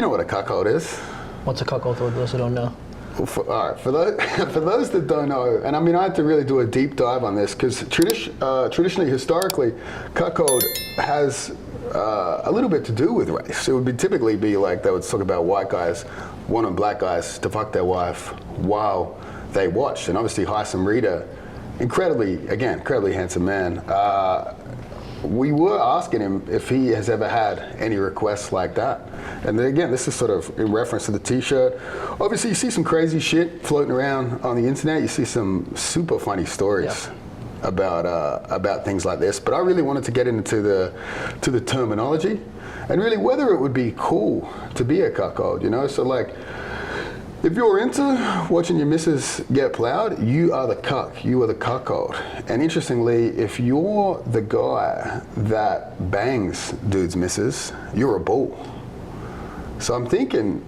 You know what a cuckold is? What's a cuckold for those who don't know? All right, for those that don't know, and I mean, I had to really do a deep dive on this because traditionally, historically, cuckold has a little bit to do with race. It would typically be like they would talk about white guys wanting black guys to fuck their wife while they watched. And obviously, Hyson Reader, incredibly handsome man. We were asking him if he has ever had any requests like that. And then again, this is sort of in reference to the t-shirt. Obviously, you see some crazy shit floating around on the internet. You see some super funny stories about things like this. But I really wanted to get into the terminology and really whether it would be cool to be a cuckold, you know? So like, if you're into watching your missus get plowed, you are the cuck, you are the cuckold. And interestingly, if you're the guy that bangs dudes' missus, you're a bull. So I'm thinking,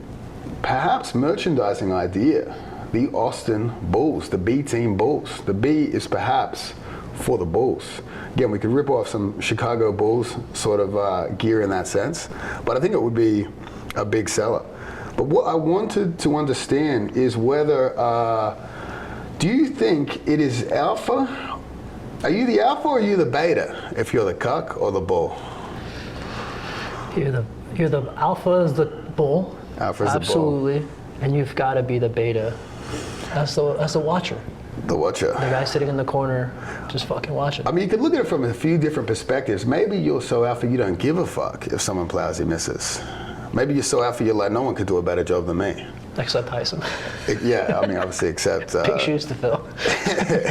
perhaps merchandising idea, the Austin Bulls, the B team Bulls. The B is perhaps for the Bulls. Again, we could rip off some Chicago Bulls sort of gear in that sense, but I think it would be a big seller. But what I wanted to understand is whether, do you think it is alpha? Are you the alpha or are you the beta if you're the cuck or the bull? You're the alpha is the bull. Alpha is absolutely, the bull. And you've got to be the beta. That's the watcher. The watcher. The guy sitting in the corner, just fucking watching. I mean, you could look at it from a few different perspectives. Maybe you're so alpha you don't give a fuck if someone plows your missus. Maybe you're so alpha you're like, no one could do a better job than me. Except Hyson. Yeah, I mean, obviously, except... Big shoes to fill.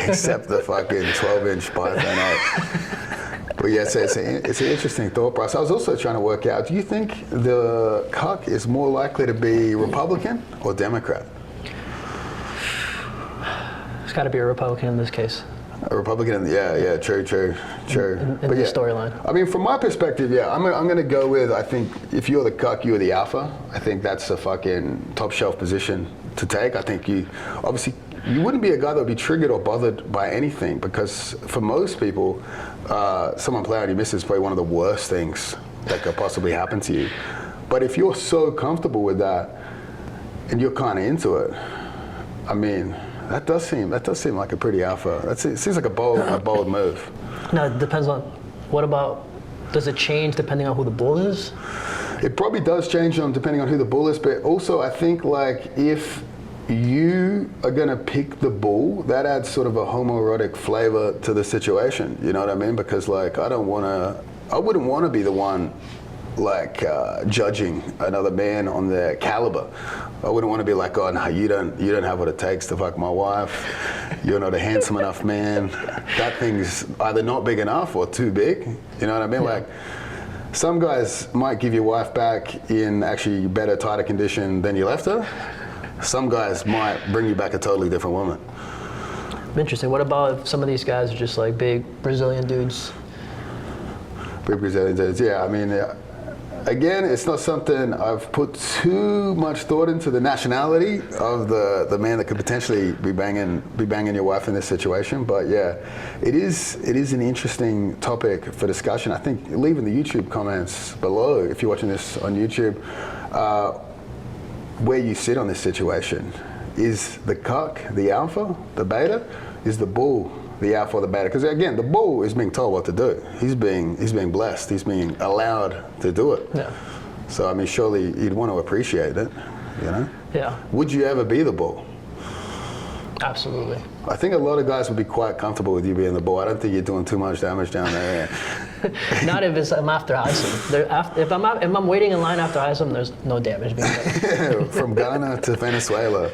Except the fucking 12-inch Python 8. But yeah, it's an interesting thought process. I was also trying to work out, do you think the cuck is more likely to be Republican or Democrat? It's got to be a Republican in this case. A Republican, yeah, true. In the storyline. I mean, from my perspective, yeah, I'm going to go with, I think, if you're the cuck, you're the alpha. I think that's a fucking top shelf position to take. I think you wouldn't be a guy that would be triggered or bothered by anything because for most people, someone plowing your missus is probably one of the worst things that could possibly happen to you. But if you're so comfortable with that and you're kind of into it, I mean, that does seem like a pretty alpha. It seems like a bold move. Now, it depends on, what about, does it change depending on who the bull is? It probably does change depending on who the bull is, but also I think like if you are gonna pick the bull, that adds sort of a homoerotic flavor to the situation, you know what I mean? Because like I wouldn't wanna be the one like judging another man on their caliber. I wouldn't want to be like, oh no, you don't have what it takes to fuck my wife. You're not a handsome enough man. That thing's either not big enough or too big. You know what I mean? Yeah. Like some guys might give your wife back in actually better, tighter condition than you left her. Some guys might bring you back a totally different woman. Interesting. What about if some of these guys are just like big Brazilian dudes? Big Brazilian dudes, yeah. I mean, again, it's not something I've put too much thought into the nationality of the man that could potentially be banging your wife in this situation. But yeah, it is an interesting topic for discussion. I think leave in the YouTube comments below if you're watching this on YouTube where you sit on this situation. Is the cuck the alpha, the beta? Is the bull the alpha or the beta? Because again, the bull is being told what to do. He's being blessed. He's being allowed to do it. Yeah. So I mean, surely you'd want to appreciate it, you know? Yeah. Would you ever be the bull? Absolutely. I think a lot of guys would be quite comfortable with you being the bull. I don't think you're doing too much damage down there. Not if I'm after Hyson. If I'm waiting in line after Hyson, there's no damage being done. From Ghana to Venezuela.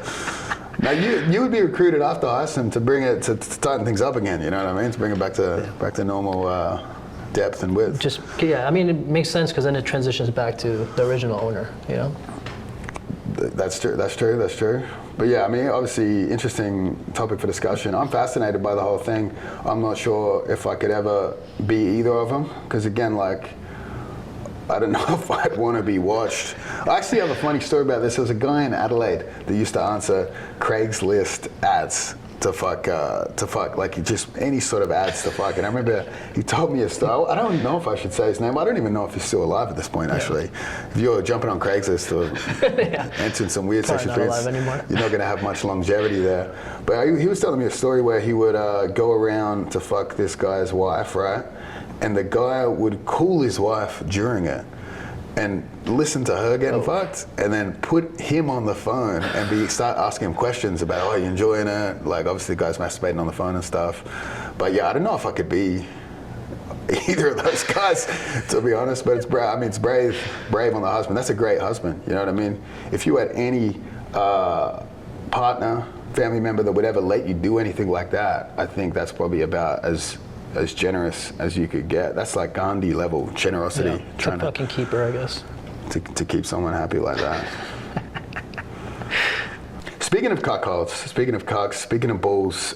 Now you would be recruited after Hyson to bring it to tighten things up again. You know what I mean? To bring it back to normal depth and width. I mean, it makes sense because then it transitions back to the original owner. You know. That's true. But yeah, I mean, obviously, interesting topic for discussion. I'm fascinated by the whole thing. I'm not sure if I could ever be either of them because again, like, I don't know if I'd want to be watched. I actually have a funny story about this. There was a guy in Adelaide that used to answer Craigslist ads like just any sort of ads to fuck. And I remember he told me a story. I don't even know if I should say his name. I don't even know if he's still alive at this point, actually. If you're jumping on Craigslist or entering some weird Probably sexual not alive things, anymore. you're not going to have much longevity there. But he was telling me a story where he would go around to fuck this guy's wife, right? And the guy would call his wife during it and listen to her getting fucked, and then put him on the phone and start asking him questions about, oh, you enjoying it? Like, obviously the guy's masturbating on the phone and stuff. But yeah, I don't know if I could be either of those guys, to be honest. But it's brave. I mean, it's brave on the husband. That's a great husband. You know what I mean? If you had any partner, family member that would ever let you do anything like that, I think that's probably about as generous as you could get. That's like Gandhi level generosity. Yeah, it's a fucking keeper, I guess. To keep someone happy like that. Speaking of cuckolds, speaking of cucks, speaking of bulls,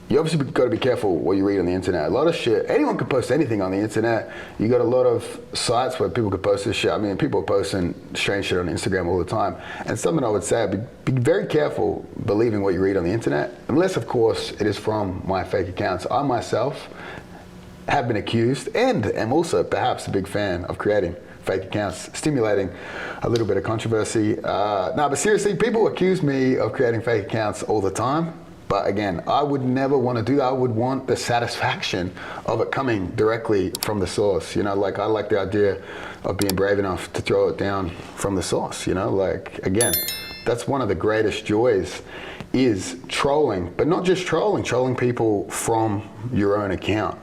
you obviously got to be careful what you read on the internet. A lot of shit, anyone can post anything on the internet. You got a lot of sites where people could post this shit. I mean, people are posting strange shit on Instagram all the time. And something I would say, be very careful believing what you read on the internet, unless, of course, it is from my fake accounts. I myself have been accused, and am also perhaps a big fan of creating fake accounts, stimulating a little bit of controversy. No, but seriously, people accuse me of creating fake accounts all the time. But again, I would never want to do that. I would want the satisfaction of it coming directly from the source. You know, like I like the idea of being brave enough to throw it down from the source. You know, like again, that's one of the greatest joys is trolling, but not just trolling people from your own account.